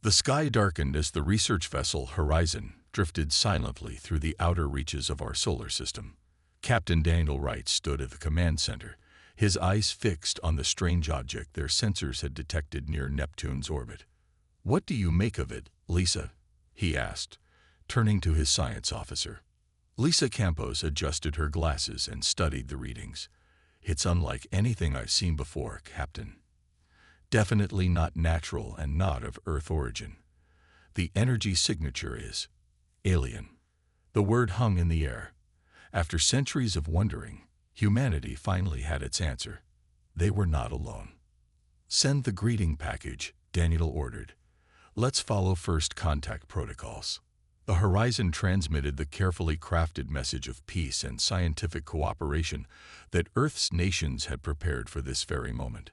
The sky darkened as the research vessel Horizon drifted silently through the outer reaches of our solar system. Captain Daniel Wright stood at the command center, his eyes fixed on the strange object their sensors had detected near Neptune's orbit. "What do you make of it, Lisa?" he asked, turning to his science officer. Lisa Campos adjusted her glasses and studied the readings. "It's unlike anything I've seen before, Captain. Definitely not natural and not of Earth origin. The energy signature is alien." The word hung in the air. After centuries of wondering, humanity finally had its answer. They were not alone. "Send the greeting package," Daniel ordered. "Let's follow first contact protocols." The Horizon transmitted the carefully crafted message of peace and scientific cooperation that Earth's nations had prepared for this very moment.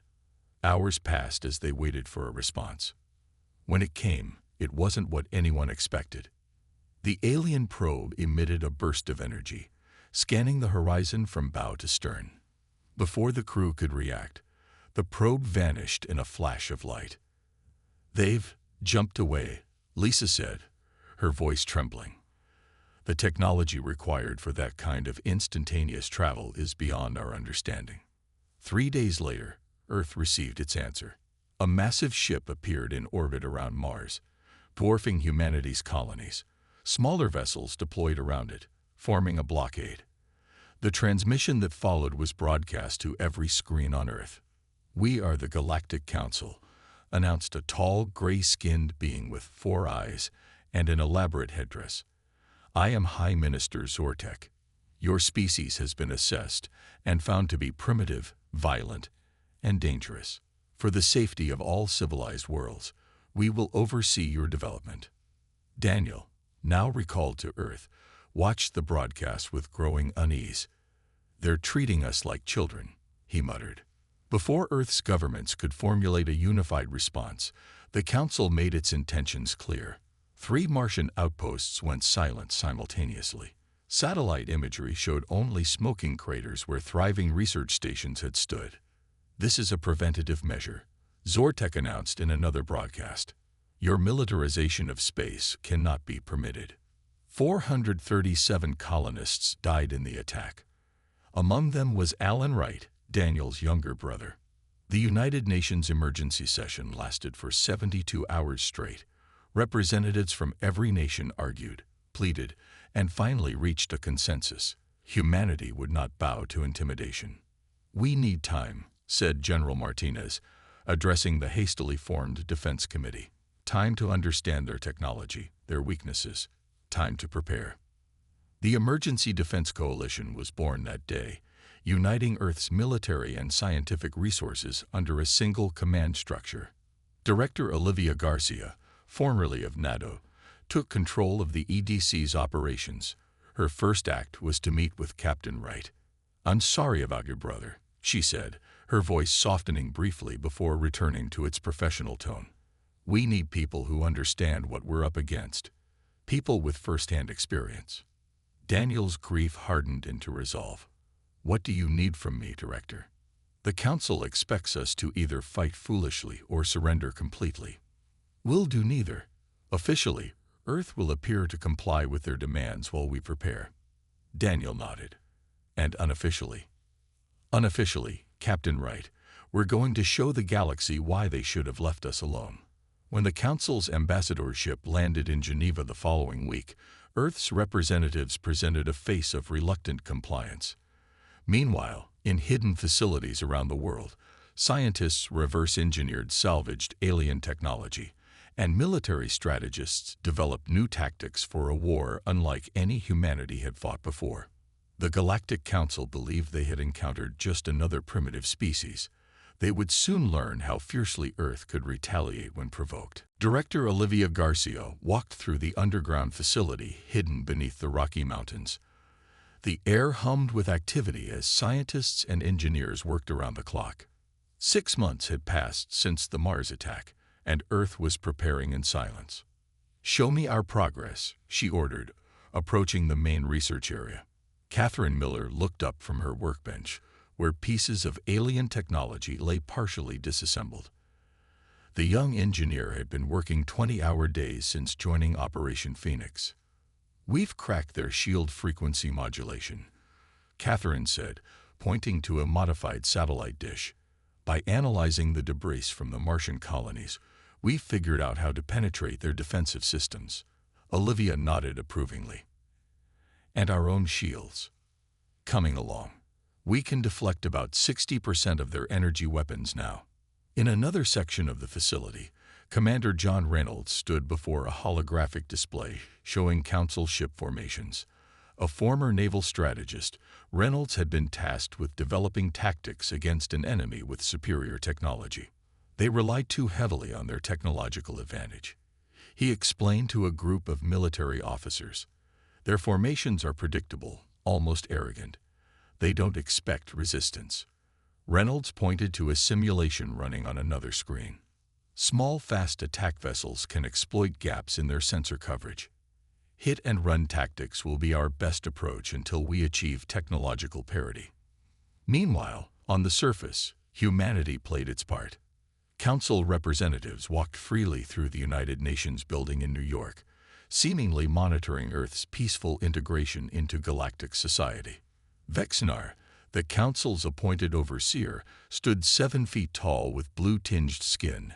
Hours passed as they waited for a response. When it came, it wasn't what anyone expected. The alien probe emitted a burst of energy, scanning the horizon from bow to stern. Before the crew could react, the probe vanished in a flash of light. "They've jumped away," Lisa said, her voice trembling. "The technology required for that kind of instantaneous travel is beyond our understanding." 3 days later, Earth received its answer. A massive ship appeared in orbit around Mars, dwarfing humanity's colonies. Smaller vessels deployed around it, forming a blockade. The transmission that followed was broadcast to every screen on Earth. "We are the Galactic Council," announced a tall, gray-skinned being with 4 eyes and an elaborate headdress. "I am High Minister Zortek. Your species has been assessed and found to be primitive, violent, and dangerous. For the safety of all civilized worlds, we will oversee your development." Daniel, now recalled to Earth, watched the broadcast with growing unease. "They're treating us like children," he muttered. Before Earth's governments could formulate a unified response, the Council made its intentions clear. 3 Martian outposts went silent simultaneously. Satellite imagery showed only smoking craters where thriving research stations had stood. "This is a preventative measure," Zortek announced in another broadcast. "Your militarization of space cannot be permitted." 437 colonists died in the attack. Among them was Alan Wright, Daniel's younger brother. The United Nations emergency session lasted for 72 hours straight. Representatives from every nation argued, pleaded, and finally reached a consensus. Humanity would not bow to intimidation. "We need time," said General Martinez, addressing the hastily formed Defense Committee. "Time to understand their technology, their weaknesses. Time to prepare." The Emergency Defense Coalition was born that day, uniting Earth's military and scientific resources under a single command structure. Director Olivia Garcia, formerly of NATO, took control of the EDC's operations. Her first act was to meet with Captain Wright. "I'm sorry about your brother," she said, her voice softening briefly before returning to its professional tone. "We need people who understand what we're up against, people with first-hand experience." Daniel's grief hardened into resolve. "What do you need from me, Director?" "The Council expects us to either fight foolishly or surrender completely." "We'll do neither. Officially, Earth will appear to comply with their demands while we prepare." Daniel nodded. "And unofficially?" "Unofficially, Captain Wright, we're going to show the galaxy why they should have left us alone." When the Council's ambassadorship landed in Geneva the following week, Earth's representatives presented a face of reluctant compliance. Meanwhile, in hidden facilities around the world, scientists reverse-engineered salvaged alien technology, and military strategists developed new tactics for a war unlike any humanity had fought before. The Galactic Council believed they had encountered just another primitive species. They would soon learn how fiercely Earth could retaliate when provoked. Director Olivia Garcia walked through the underground facility hidden beneath the Rocky Mountains. The air hummed with activity as scientists and engineers worked around the clock. 6 months had passed since the Mars attack, and Earth was preparing in silence. "Show me our progress," she ordered, approaching the main research area. Catherine Miller looked up from her workbench, where pieces of alien technology lay partially disassembled. The young engineer had been working 20-hour days since joining Operation Phoenix. "We've cracked their shield frequency modulation," Catherine said, pointing to a modified satellite dish. "By analyzing the debris from the Martian colonies, we've figured out how to penetrate their defensive systems." Olivia nodded approvingly. "And our own shields. Coming along. We can deflect about 60% of their energy weapons now." In another section of the facility, Commander John Reynolds stood before a holographic display showing Council ship formations. A former naval strategist, Reynolds had been tasked with developing tactics against an enemy with superior technology. They relied too heavily on their technological advantage. He explained to a group of military officers, "Their formations are predictable, almost arrogant. They don't expect resistance." Reynolds pointed to a simulation running on another screen. "Small, fast attack vessels can exploit gaps in their sensor coverage. Hit-and-run tactics will be our best approach until we achieve technological parity." Meanwhile, on the surface, humanity played its part. Council representatives walked freely through the United Nations building in New York, seemingly monitoring Earth's peaceful integration into galactic society. Vexnar, the Council's appointed overseer, stood 7 feet tall with blue-tinged skin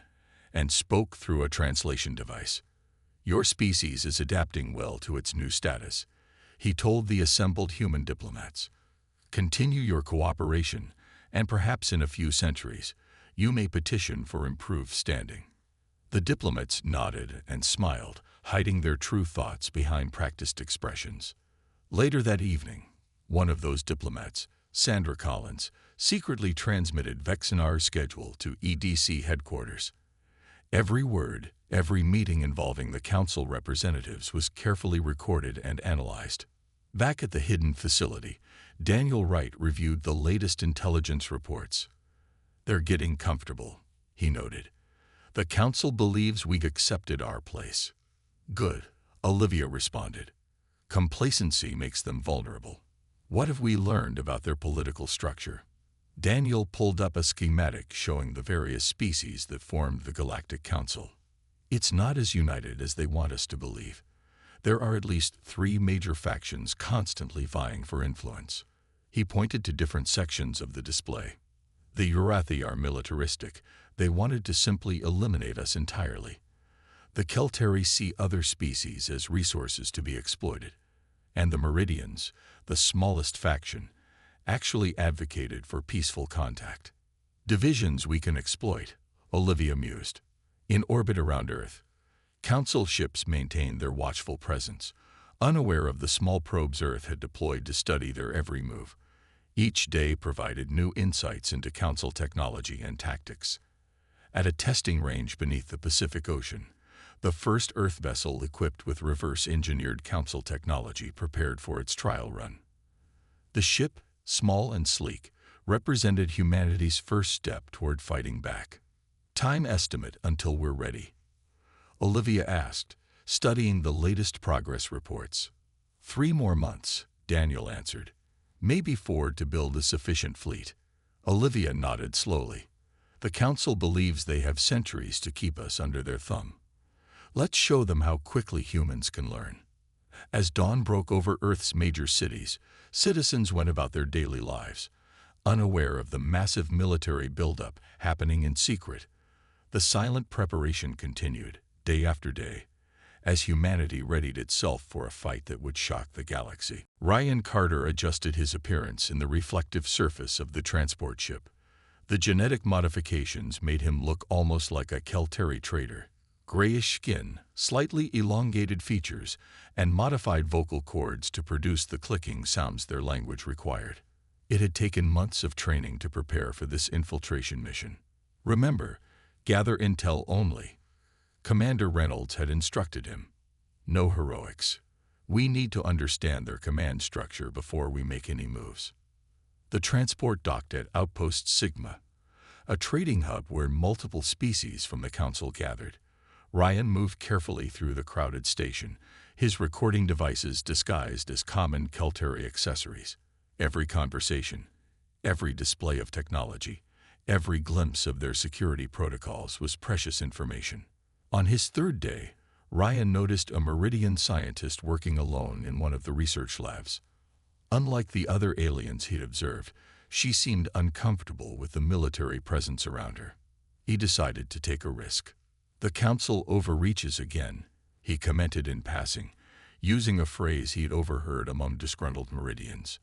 and spoke through a translation device. "Your species is adapting well to its new status," he told the assembled human diplomats. "Continue your cooperation, and perhaps in a few centuries, you may petition for improved standing." The diplomats nodded and smiled, hiding their true thoughts behind practiced expressions. Later that evening, one of those diplomats, Sandra Collins, secretly transmitted Vexnar's schedule to EDC headquarters. Every word, every meeting involving the Council representatives was carefully recorded and analyzed. Back at the hidden facility, Daniel Wright reviewed the latest intelligence reports. "They're getting comfortable," he noted. "The Council believes we've accepted our place." "Good," Olivia responded. "Complacency makes them vulnerable." "What have we learned about their political structure?" Daniel pulled up a schematic showing the various species that formed the Galactic Council. "It's not as united as they want us to believe. There are at least 3 major factions constantly vying for influence." He pointed to different sections of the display. "The Urathi are militaristic. They wanted to simply eliminate us entirely. The Keltari see other species as resources to be exploited. And the Meridians, the smallest faction, actually advocated for peaceful contact." "Divisions we can exploit," Olivia mused. In orbit around Earth, Council ships maintained their watchful presence, unaware of the small probes Earth had deployed to study their every move. Each day provided new insights into Council technology and tactics. At a testing range beneath the Pacific Ocean, the first Earth vessel equipped with reverse-engineered Council technology prepared for its trial run. The ship, small and sleek, represented humanity's first step toward fighting back. "Time estimate until we're ready?" Olivia asked, studying the latest progress reports. 3 more months, Daniel answered. "Maybe 4 to build a sufficient fleet." Olivia nodded slowly. "The Council believes they have centuries to keep us under their thumb. Let's show them how quickly humans can learn." As dawn broke over Earth's major cities, citizens went about their daily lives, unaware of the massive military buildup happening in secret. The silent preparation continued, day after day, as humanity readied itself for a fight that would shock the galaxy. Ryan Carter adjusted his appearance in the reflective surface of the transport ship. The genetic modifications made him look almost like a Keltari trader. Grayish skin, slightly elongated features, and modified vocal cords to produce the clicking sounds their language required. It had taken months of training to prepare for this infiltration mission. "Remember, gather intel only," Commander Reynolds had instructed him. "No heroics. We need to understand their command structure before we make any moves." The transport docked at Outpost Sigma, a trading hub where multiple species from the Council gathered. Ryan moved carefully through the crowded station, his recording devices disguised as common Keltari accessories. Every conversation, every display of technology, Every glimpse of their security protocols was precious information. On his third day, Ryan noticed a Meridian scientist working alone in one of the research labs. Unlike the other aliens he'd observed, she seemed uncomfortable with the military presence around her. He decided to take a risk. "The Council overreaches again," he commented in passing, using a phrase he'd overheard among disgruntled Meridians.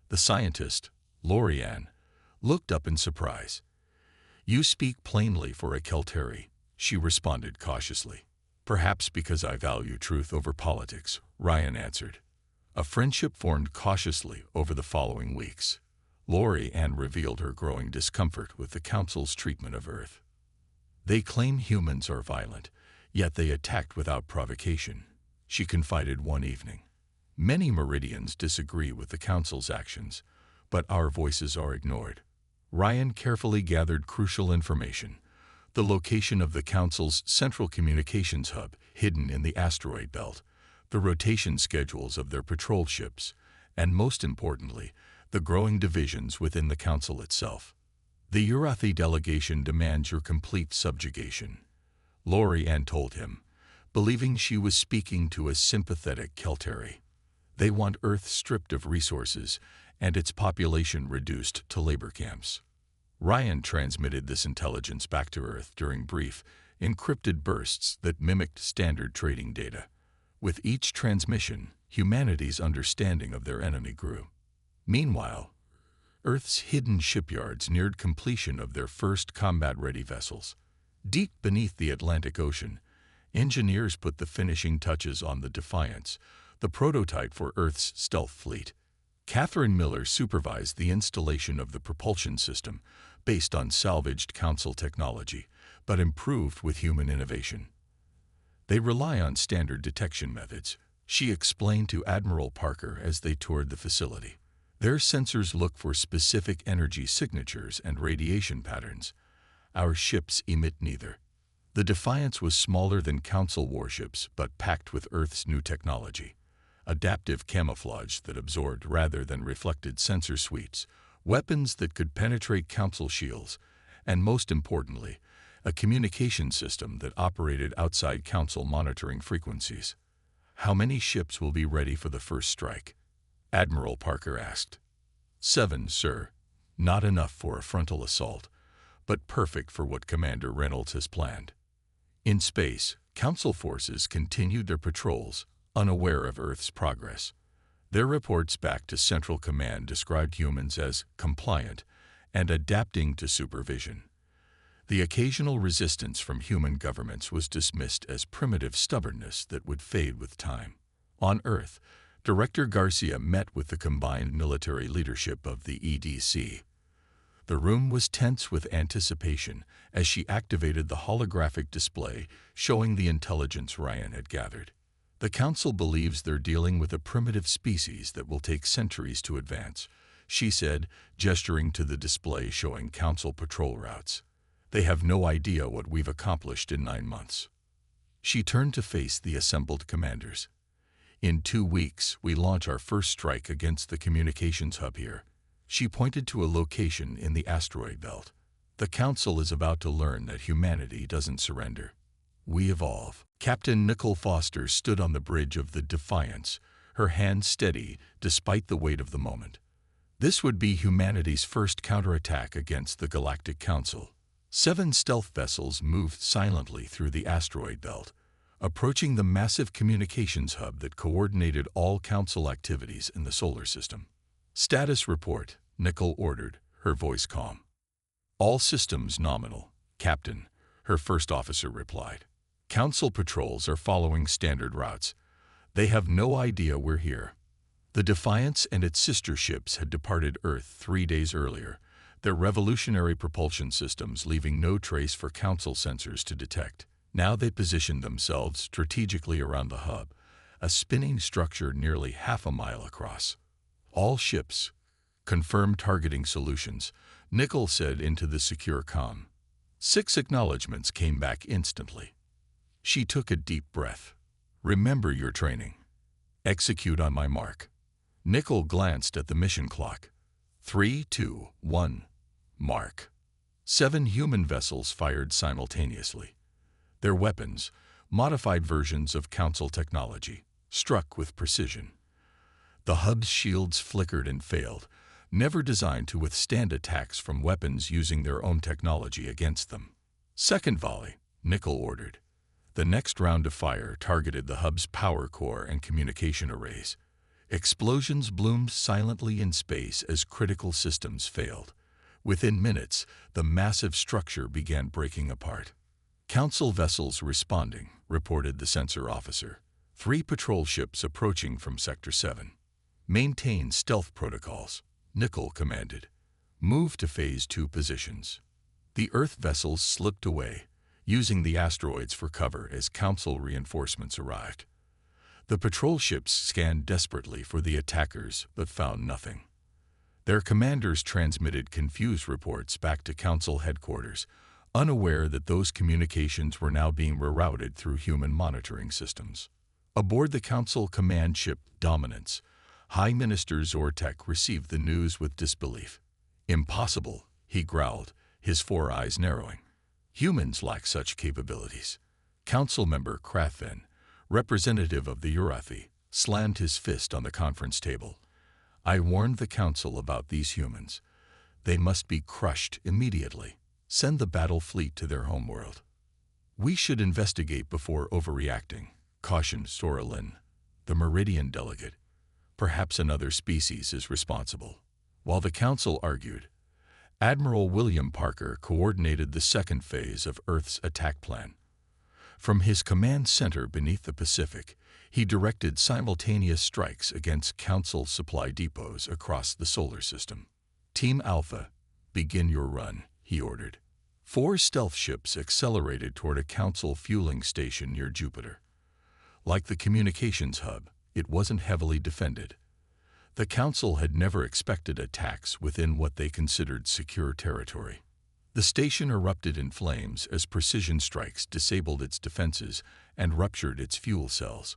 The scientist, Lorianne, looked up in surprise. "You speak plainly for a Kelteri," she responded cautiously. "Perhaps because I value truth over politics," Ryan answered. A friendship formed cautiously over the following weeks. Lorianne revealed her growing discomfort with the Council's treatment of Earth. "They claim humans are violent, yet they attacked without provocation," she confided one evening. "Many Meridians disagree with the Council's actions, but our voices are ignored." Ryan carefully gathered crucial information: the location of the Council's central communications hub, hidden in the asteroid belt, the rotation schedules of their patrol ships, and most importantly, the growing divisions within the Council itself. "The Urathi delegation demands your complete subjugation," Lorianne told him, believing she was speaking to a sympathetic Kelteri. "They want Earth stripped of resources and its population reduced to labor camps." Ryan transmitted this intelligence back to Earth during brief, encrypted bursts that mimicked standard trading data. With each transmission, humanity's understanding of their enemy grew. Meanwhile, Earth's hidden shipyards neared completion of their first combat-ready vessels. Deep beneath the Atlantic Ocean, engineers put the finishing touches on the Defiance, the prototype for Earth's stealth fleet. Catherine Miller supervised the installation of the propulsion system, based on salvaged Council technology, but improved with human innovation. "They rely on standard detection methods," she explained to Admiral Parker as they toured the facility. "Their sensors look for specific energy signatures and radiation patterns. Our ships emit neither." The Defiance was smaller than Council warships, but packed with Earth's new technology. Adaptive camouflage that absorbed rather than reflected sensor suites, weapons that could penetrate Council shields, and most importantly, a communication system that operated outside Council monitoring frequencies. "How many ships will be ready for the first strike?" Admiral Parker asked. "7, sir. Not enough for a frontal assault, but perfect for what Commander Reynolds has planned." In space, Council forces continued their patrols, unaware of Earth's progress. Their reports back to Central Command described humans as compliant and adapting to supervision. The occasional resistance from human governments was dismissed as primitive stubbornness that would fade with time. On Earth, Director Garcia met with the combined military leadership of the EDC. The room was tense with anticipation as she activated the holographic display showing the intelligence Ryan had gathered. "The Council believes they're dealing with a primitive species that will take centuries to advance," she said, gesturing to the display showing Council patrol routes. "They have no idea what we've accomplished in 9 months." She turned to face the assembled commanders. "In 2 weeks, we launch our first strike against the communications hub here." She pointed to a location in the asteroid belt. "The Council is about to learn that humanity doesn't surrender. We evolve." Captain Nicole Foster stood on the bridge of the Defiance, her hand steady despite the weight of the moment. This would be humanity's first counterattack against the Galactic Council. 7 stealth vessels moved silently through the asteroid belt, approaching the massive communications hub that coordinated all Council activities in the solar system. "Status report," Nicole ordered, her voice calm. "All systems nominal, Captain," her first officer replied. "Council patrols are following standard routes. They have no idea we're here." The Defiance and its sister ships had departed Earth 3 days earlier, their revolutionary propulsion systems leaving no trace for Council sensors to detect. Now they positioned themselves strategically around the hub, a spinning structure nearly half a mile across. "All ships, confirm targeting solutions," Nicole said into the secure comm. 6 acknowledgments came back instantly. She took a deep breath. "Remember your training. Execute on my mark." Nicole glanced at the mission clock. 3, 2, 1, mark. 7 human vessels fired simultaneously. Their weapons, modified versions of Council technology, struck with precision. The hub's shields flickered and failed, never designed to withstand attacks from weapons using their own technology against them. Second volley, Nickel ordered. The next round of fire targeted the hub's power core and communication arrays. Explosions bloomed silently in space as critical systems failed. Within minutes, the massive structure began breaking apart. Council vessels responding, reported the sensor officer. 3 patrol ships approaching from Sector 7. Maintain stealth protocols, Nickel commanded. Move to Phase 2 positions. The Earth vessels slipped away, using the asteroids for cover as Council reinforcements arrived. The patrol ships scanned desperately for the attackers but found nothing. Their commanders transmitted confused reports back to Council headquarters, unaware that those communications were now being rerouted through human monitoring systems. Aboard the Council command ship Dominance, High Minister Zortek received the news with disbelief. "Impossible," he growled, his 4 eyes narrowing. "Humans lack such capabilities." Council member Krathen, representative of the Urathi, slammed his fist on the conference table. "I warned the Council about these humans. They must be crushed immediately. Send the battle fleet to their homeworld." "We should investigate before overreacting," cautioned Soralin, the Meridian delegate. "Perhaps another species is responsible." While the Council argued, Admiral William Parker coordinated the second phase of Earth's attack plan. From his command center beneath the Pacific, he directed simultaneous strikes against Council supply depots across the solar system. "Team Alpha, begin your run," he ordered. 4 stealth ships accelerated toward a Council fueling station near Jupiter. Like the communications hub, it wasn't heavily defended. The Council had never expected attacks within what they considered secure territory. The station erupted in flames as precision strikes disabled its defenses and ruptured its fuel cells.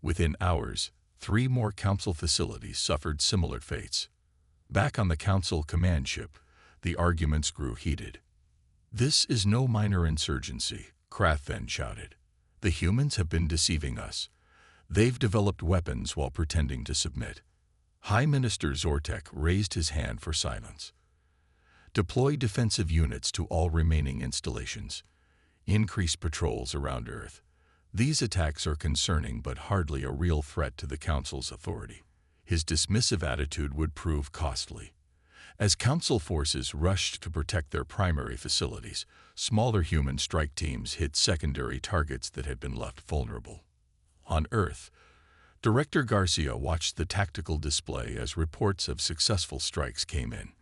Within hours, 3 more Council facilities suffered similar fates. Back on the Council command ship, the arguments grew heated. "This is no minor insurgency," Krathen shouted. "The humans have been deceiving us. They've developed weapons while pretending to submit." High Minister Zortek raised his hand for silence. "Deploy defensive units to all remaining installations. Increase patrols around Earth. These attacks are concerning but hardly a real threat to the Council's authority." His dismissive attitude would prove costly. As Council forces rushed to protect their primary facilities, smaller human strike teams hit secondary targets that had been left vulnerable. On Earth, Director Garcia watched the tactical display as reports of successful strikes came in.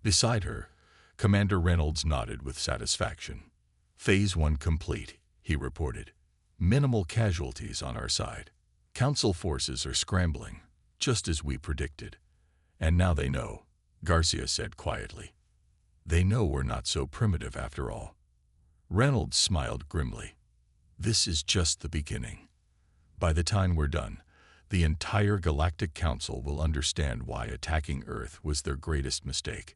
Beside her, Commander Reynolds nodded with satisfaction. "Phase 1 complete," he reported. "Minimal casualties on our side. Council forces are scrambling, just as we predicted. And now they know," Garcia said quietly. "They know we're not so primitive after all." Reynolds smiled grimly. "This is just the beginning. By the time we're done, the entire Galactic Council will understand why attacking Earth was their greatest mistake."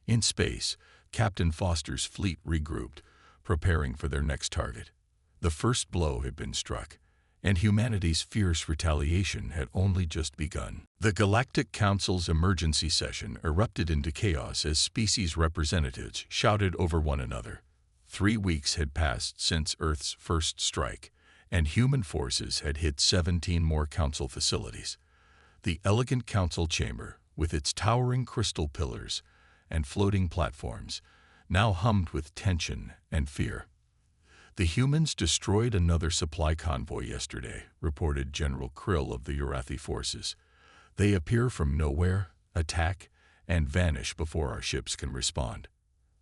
In space, Captain Foster's fleet regrouped, preparing for their next target. The first blow had been struck, and humanity's fierce retaliation had only just begun. The Galactic Council's emergency session erupted into chaos as species representatives shouted over one another. 3 weeks had passed since Earth's first strike, and human forces had hit 17 more Council facilities. The elegant Council chamber, with its towering crystal pillars and floating platforms, now hummed with tension and fear. "The humans destroyed another supply convoy yesterday," reported General Krill of the Urathi forces. "They appear from nowhere, attack, and vanish before our ships can respond."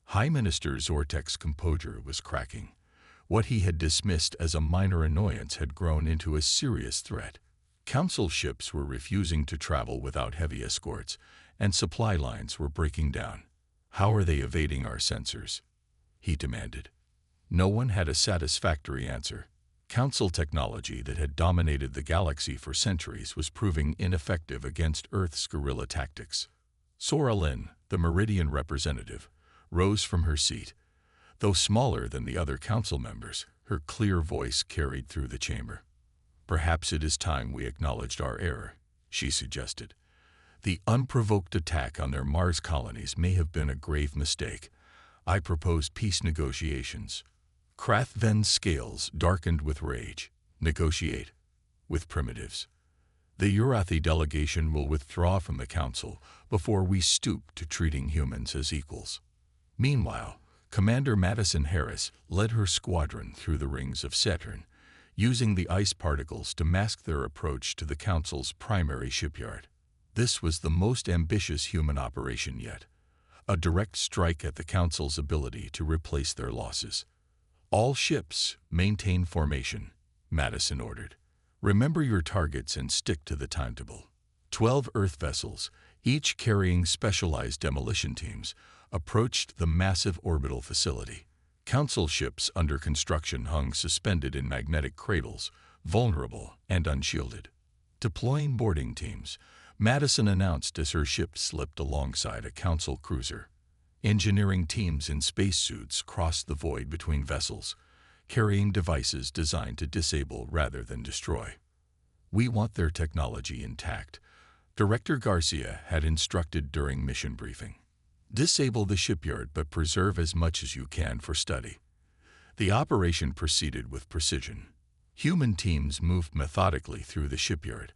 High Minister Zortek's composure was cracking. What he had dismissed as a minor annoyance had grown into a serious threat. Council ships were refusing to travel without heavy escorts, and supply lines were breaking down. "How are they evading our sensors?" he demanded. No one had a satisfactory answer. Council technology that had dominated the galaxy for centuries was proving ineffective against Earth's guerrilla tactics. Soralin, the Meridian representative, rose from her seat. Though smaller than the other council members, her clear voice carried through the chamber. "Perhaps it is time we acknowledged our error," she suggested. "The unprovoked attack on their Mars colonies may have been a grave mistake. I propose peace negotiations." Krathven's scales darkened with rage. "Negotiate? With primitives? The Urathi delegation will withdraw from the council before we stoop to treating humans as equals." Meanwhile, Commander Madison Harris led her squadron through the rings of Saturn, using the ice particles to mask their approach to the council's primary shipyard. This was the most ambitious human operation yet, a direct strike at the council's ability to replace their losses. "All ships maintain formation," Madison ordered. "Remember your targets and stick to the timetable." 12 Earth vessels, each carrying specialized demolition teams, approached the massive orbital facility. Council ships under construction hung suspended in magnetic cradles, vulnerable and unshielded. Deploying boarding teams, Madison announced as her ship slipped alongside a council cruiser. Engineering teams in spacesuits crossed the void between vessels, carrying devices designed to disable rather than destroy. "We want their technology intact," Director Garcia had instructed during mission briefing. "Disable the shipyard but preserve as much as you can for study." The operation proceeded with precision. Human teams moved methodically through the shipyard,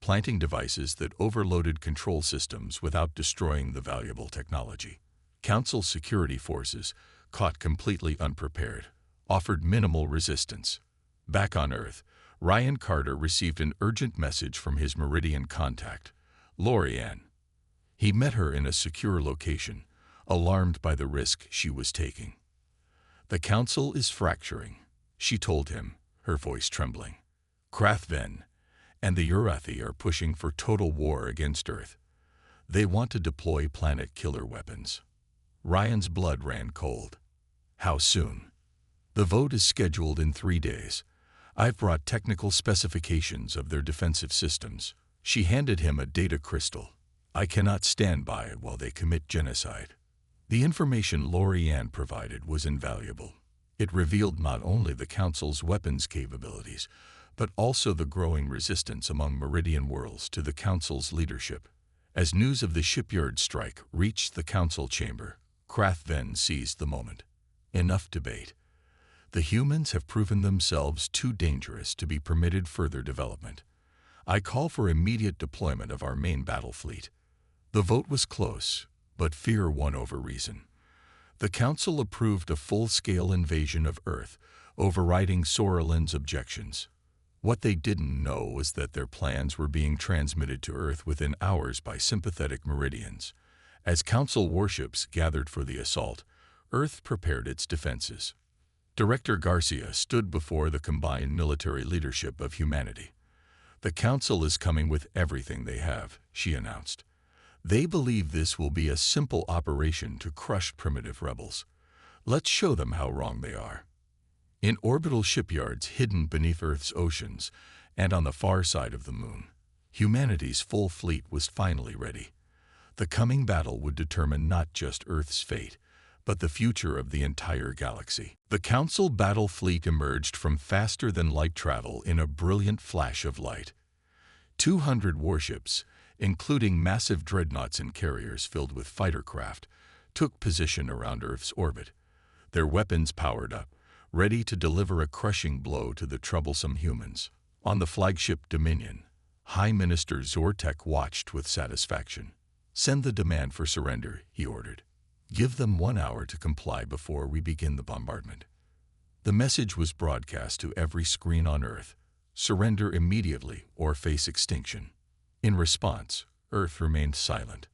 planting devices that overloaded control systems without destroying the valuable technology. Council security forces, caught completely unprepared, offered minimal resistance. Back on Earth, Ryan Carter received an urgent message from his Meridian contact, Lorianne. He met her in a secure location, alarmed by the risk she was taking. "The Council is fracturing," she told him, her voice trembling. "Krathven and the Urathi are pushing for total war against Earth. They want to deploy planet-killer weapons." Ryan's blood ran cold. "How soon?" "The vote is scheduled in 3 days. I've brought technical specifications of their defensive systems." She handed him a data crystal. "I cannot stand by while they commit genocide." The information Lorianne provided was invaluable. It revealed not only the Council's weapons capabilities, but also the growing resistance among Meridian worlds to the Council's leadership. As news of the shipyard strike reached the Council chamber, Krathven seized the moment. "Enough debate. The humans have proven themselves too dangerous to be permitted further development. I call for immediate deployment of our main battle fleet." The vote was close, but fear won over reason. The Council approved a full-scale invasion of Earth, overriding Soralin's objections. What they didn't know was that their plans were being transmitted to Earth within hours by sympathetic Meridians. As Council warships gathered for the assault, Earth prepared its defenses. Director Garcia stood before the combined military leadership of humanity. "The Council is coming with everything they have," she announced. "They believe this will be a simple operation to crush primitive rebels. Let's show them how wrong they are." In orbital shipyards hidden beneath Earth's oceans and on the far side of the Moon, humanity's full fleet was finally ready. The coming battle would determine not just Earth's fate, but the future of the entire galaxy. The Council battle fleet emerged from faster-than-light travel in a brilliant flash of light. 200 warships, including massive dreadnoughts and carriers filled with fighter craft, took position around Earth's orbit, their weapons powered up, ready to deliver a crushing blow to the troublesome humans. On the flagship Dominion, High Minister Zortek watched with satisfaction. "Send the demand for surrender," he ordered. "Give them 1 hour to comply before we begin the bombardment." The message was broadcast to every screen on Earth: surrender immediately or face extinction. In response, Earth remained silent.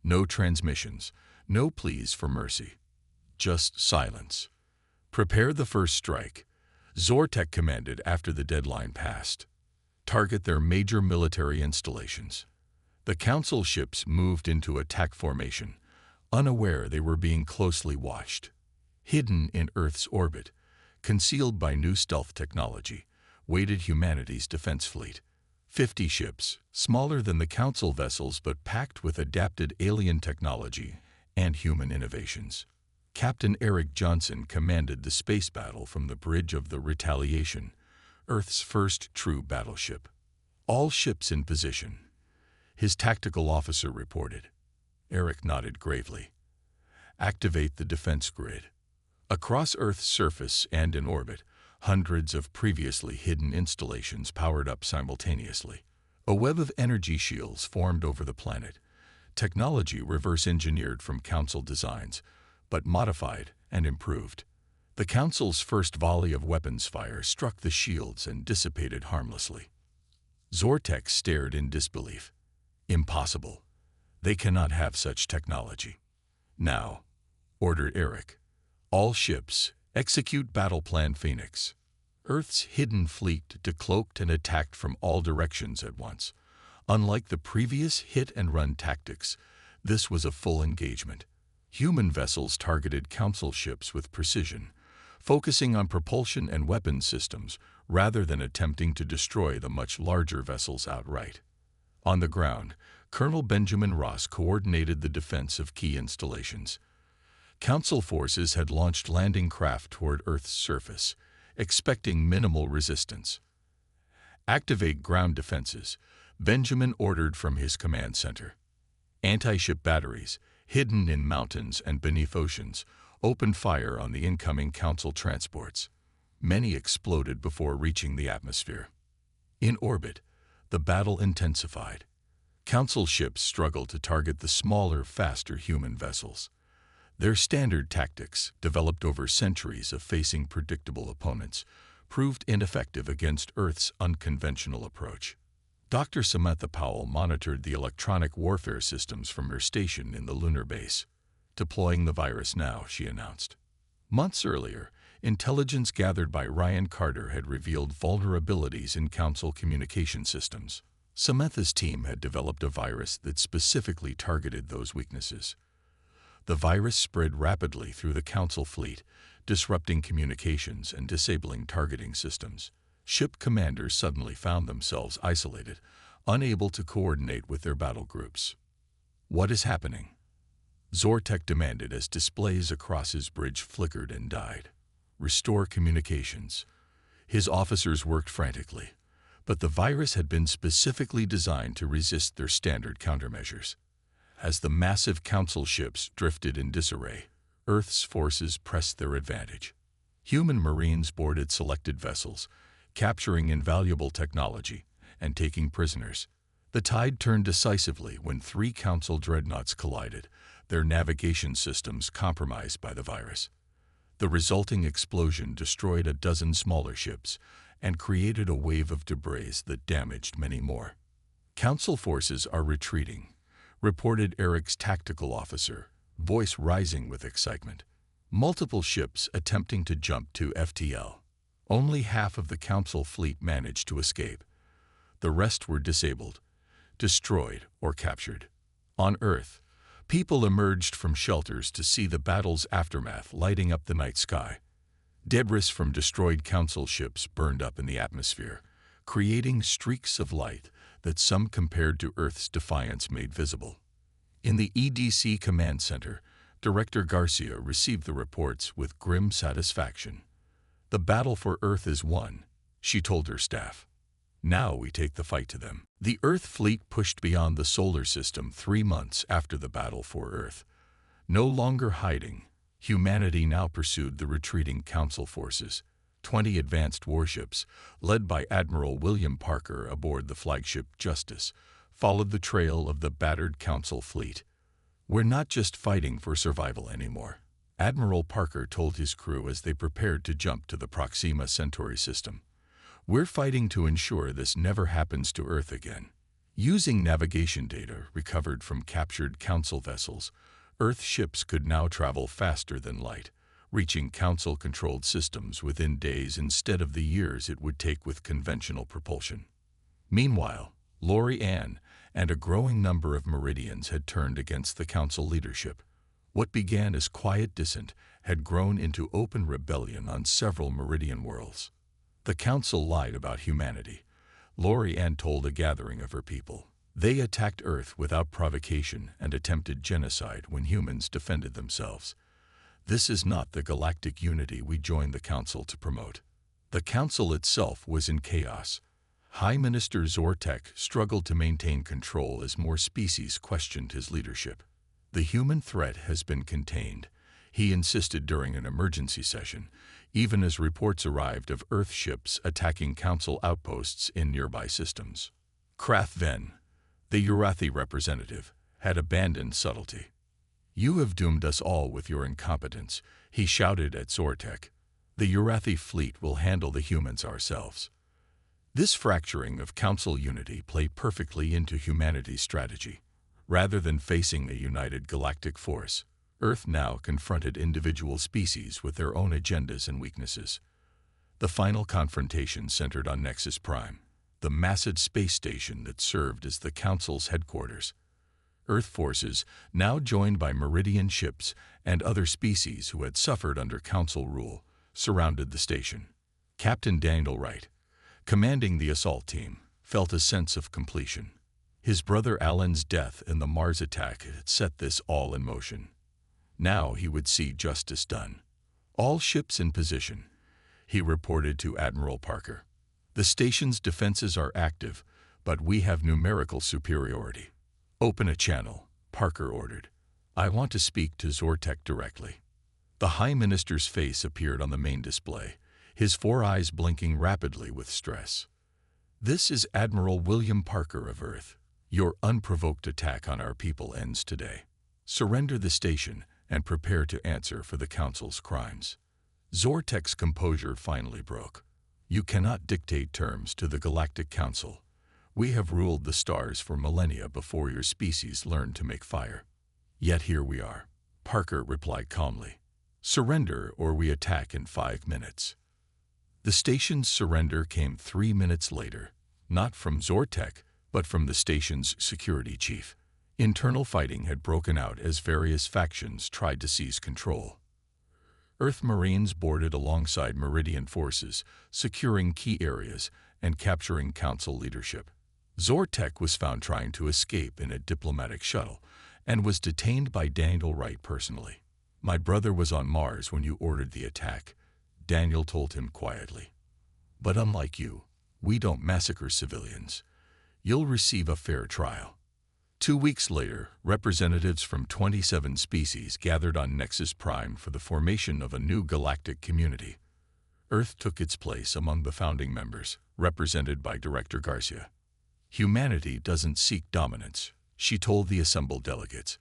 No transmissions, no pleas for mercy. Just silence. "Prepare the first strike," Zortek commanded after the deadline passed. "Target their major military installations." The Council ships moved into attack formation, unaware they were being closely watched. Hidden in Earth's orbit, concealed by new stealth technology, waited humanity's defense fleet. 50 ships, smaller than the Council vessels but packed with adapted alien technology and human innovations. Captain Eric Johnson commanded the space battle from the bridge of the Retaliation, Earth's first true battleship. All ships in position, his tactical officer reported. Eric nodded gravely. Activate the defense grid. Across Earth's surface and in orbit, hundreds of previously hidden installations powered up simultaneously. A web of energy shields formed over the planet, technology reverse-engineered from Council designs, but modified and improved. The Council's first volley of weapons fire struck the shields and dissipated harmlessly. Zortek stared in disbelief. Impossible. They cannot have such technology. Now, ordered Eric. All ships, execute Battle Plan Phoenix. Earth's hidden fleet decloaked and attacked from all directions at once. Unlike the previous hit-and-run tactics, this was a full engagement. Human vessels targeted Council ships with precision, focusing on propulsion and weapons systems rather than attempting to destroy the much larger vessels outright. On the ground, Colonel Benjamin Ross coordinated the defense of key installations. Council forces had launched landing craft toward Earth's surface, expecting minimal resistance. Activate ground defenses, Benjamin ordered from his command center. Anti-ship batteries, hidden in mountains and beneath oceans, opened fire on the incoming Council transports. Many exploded before reaching the atmosphere. In orbit, the battle intensified. Council ships struggled to target the smaller, faster human vessels. Their standard tactics, developed over centuries of facing predictable opponents, proved ineffective against Earth's unconventional approach. Dr. Samantha Powell monitored the electronic warfare systems from her station in the lunar base. Deploying the virus now, she announced. Months earlier, intelligence gathered by Ryan Carter had revealed vulnerabilities in Council communication systems. Samantha's team had developed a virus that specifically targeted those weaknesses. The virus spread rapidly through the Council fleet, disrupting communications and disabling targeting systems. Ship commanders suddenly found themselves isolated, unable to coordinate with their battle groups. What is happening? Zortek demanded as displays across his bridge flickered and died. Restore communications. His officers worked frantically, but the virus had been specifically designed to resist their standard countermeasures. As the massive Council ships drifted in disarray, Earth's forces pressed their advantage. Human Marines boarded selected vessels, capturing invaluable technology and taking prisoners. The tide turned decisively when 3 Council dreadnoughts collided, their navigation systems compromised by the virus. The resulting explosion destroyed a dozen smaller ships and created a wave of debris that damaged many more. Council forces are retreating, reported Eric's tactical officer, voice rising with excitement. Multiple ships attempting to jump to FTL. Only half of the Council fleet managed to escape. The rest were disabled, destroyed, or captured. On Earth, people emerged from shelters to see the battle's aftermath lighting up the night sky. Debris from destroyed Council ships burned up in the atmosphere, creating streaks of light that some compared to Earth's defiance made visible. In the EDC Command Center, Director Garcia received the reports with grim satisfaction. The battle for Earth is won, she told her staff. Now we take the fight to them. The Earth fleet pushed beyond the solar system 3 months after the battle for Earth. No longer hiding, humanity now pursued the retreating Council forces. 20 advanced warships, led by Admiral William Parker aboard the flagship Justice, followed the trail of the battered Council fleet. We're not just fighting for survival anymore, Admiral Parker told his crew as they prepared to jump to the Proxima Centauri system. We're fighting to ensure this never happens to Earth again. Using navigation data recovered from captured Council vessels, Earth ships could now travel faster than light, reaching Council-controlled systems within days instead of the years it would take with conventional propulsion. Meanwhile, Lori Ann and a growing number of Meridians had turned against the Council leadership. What began as quiet dissent had grown into open rebellion on several Meridian worlds. The Council lied about humanity, Lori Ann told a gathering of her people. They attacked Earth without provocation and attempted genocide when humans defended themselves. This is not the galactic unity we joined the Council to promote. The Council itself was in chaos. High Minister Zortek struggled to maintain control as more species questioned his leadership. The human threat has been contained, he insisted during an emergency session, even as reports arrived of Earth ships attacking Council outposts in nearby systems. Krath Ven, the Urathi representative, had abandoned subtlety. "You have doomed us all with your incompetence," he shouted at Zortek. "The Urathi fleet will handle the humans ourselves." This fracturing of Council unity played perfectly into humanity's strategy. Rather than facing a united galactic force, Earth now confronted individual species with their own agendas and weaknesses. The final confrontation centered on Nexus Prime, the massive space station that served as the Council's headquarters. Earth forces, now joined by Meridian ships and other species who had suffered under Council rule, surrounded the station. Captain Daniel Wright, commanding the assault team, felt a sense of completion. His brother Alan's death in the Mars attack had set this all in motion. Now he would see justice done. "All ships in position," he reported to Admiral Parker. "The station's defenses are active, but we have numerical superiority." "Open a channel," Parker ordered. "I want to speak to Zortek directly." The High Minister's face appeared on the main display, his four eyes blinking rapidly with stress. "This is Admiral William Parker of Earth. Your unprovoked attack on our people ends today. Surrender the station and prepare to answer for the Council's crimes." Zortek's composure finally broke. "You cannot dictate terms to the Galactic Council. We have ruled the stars for millennia before your species learned to make fire. Yet here we are." Parker replied calmly. "Surrender or we attack in 5 minutes." The station's surrender came 3 minutes later, not from Zortek, but from the station's security chief. Internal fighting had broken out as various factions tried to seize control. Earth Marines boarded alongside Meridian forces, securing key areas and capturing Council leadership. Zortek was found trying to escape in a diplomatic shuttle and was detained by Daniel Wright personally. "My brother was on Mars when you ordered the attack," Daniel told him quietly. "But unlike you, we don't massacre civilians. You'll receive a fair trial." 2 weeks later, representatives from 27 species gathered on Nexus Prime for the formation of a new galactic community. Earth took its place among the founding members, represented by Director Garcia. "Humanity doesn't seek dominance," she told the assembled delegates.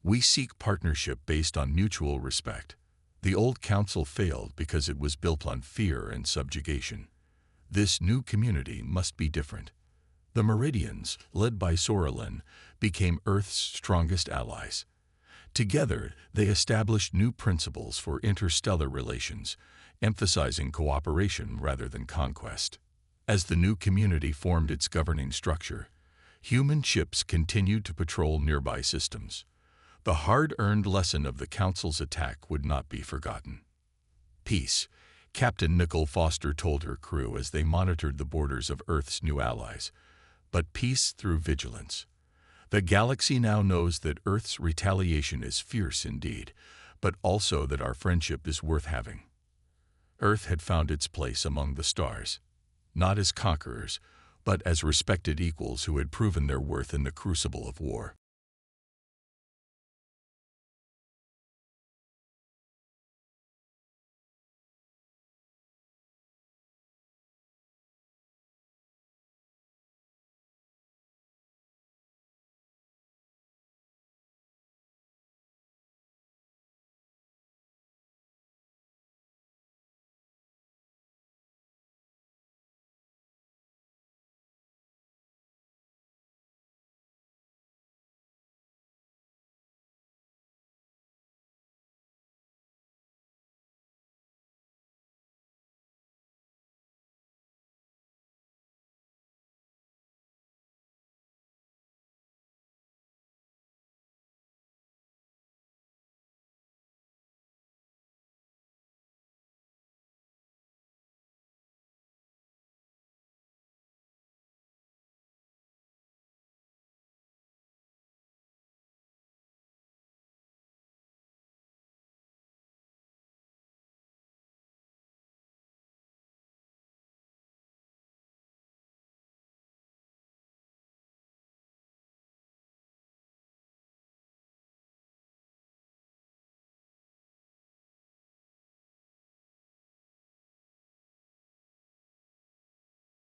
"We seek partnership based on mutual respect. The old council failed because it was built on fear and subjugation. This new community must be different." The Meridians, led by Sorelin, became Earth's strongest allies. Together, they established new principles for interstellar relations, emphasizing cooperation rather than conquest. As the new community formed its governing structure, human ships continued to patrol nearby systems. The hard-earned lesson of the Council's attack would not be forgotten. "Peace," Captain Nicole Foster told her crew as they monitored the borders of Earth's new allies. "But peace through vigilance. The galaxy now knows that Earth's retaliation is fierce indeed, but also that our friendship is worth having." Earth had found its place among the stars, not as conquerors, but as respected equals who had proven their worth in the crucible of war.